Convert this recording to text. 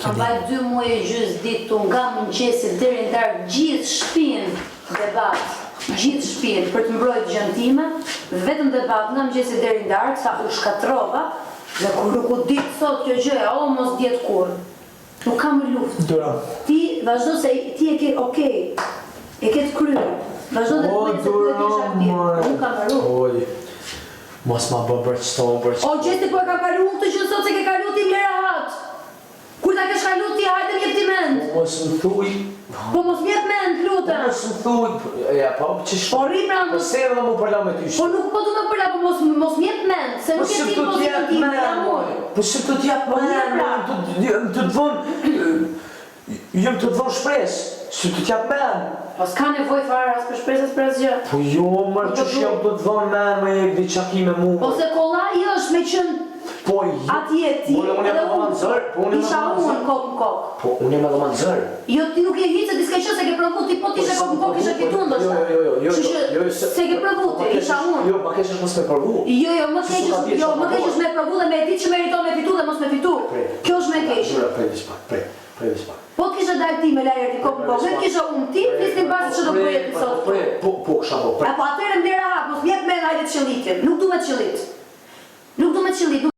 Kam bajt 2 muaj e gjys ditë tu nga mëngjesit deri në darkë gjithë shtëpinë debat. Gjithë shtëpinë për të mbrojtur gjën time, vetëm debat nga mëngjesi deri në darkë, sa u shkatrova, dhe kur nuk u ditë sot kjo gjëja, o mos diet kur. Nuk kam luftë. Ti vazhdo se ti e ke okay. E ke të kryer. Vazhdo të bëj se duhet të shaqtir. Nuk kam marrë. Mos ma bë bërçton. O gjesti po e ka kalu këtë gjë sot se ke kalu ti më rahat. Kur ta kesh kalu ti, hajde më jep ti mend. Mos më thuj. Po mos më jep mend, lutem. Mos më thuj. Ja, po ç'është? Po rri pra. Po se edhe më përla me ty. Po nuk po du të përla, po mos më jep mend, se nuk e di pozitiv time, jam unë. Po se do t'jap mend, të vonë. Jem të vonë shpresë. Se të t'jap mend. Po s'ka nevojë fare as për shpresë as për asgjë. Po jo, mërë që jam do të vonë mend me jep diçaki me mua. Po se kollaj është me qenë po atje ti. Unë jam edhe manzër, po unë isha unë kokë në kokë. Po unë jam edhe manzër. Jo, ti nuk je hiç se ti s'ke qenë se ke provu ti, po ti ishe kokë në kokë ishe fitu ndoshta. Jo, se ke provu ti, isha unë. Jo, ma keq është mos me provu. Jo, më keq është me provu dhe me ditë që meriton me fitu dhe mos me fitu. Kjo është me keq. Prej pak. Po kishe dalë ti me lajër ti kokë në kokë, kishe unë ti, flisnin basi që do bëje ti sot. Po kisha po. Apo atëherë ndera hap, mos jep me hajde të qëllitin. Nuk du me të qëllit.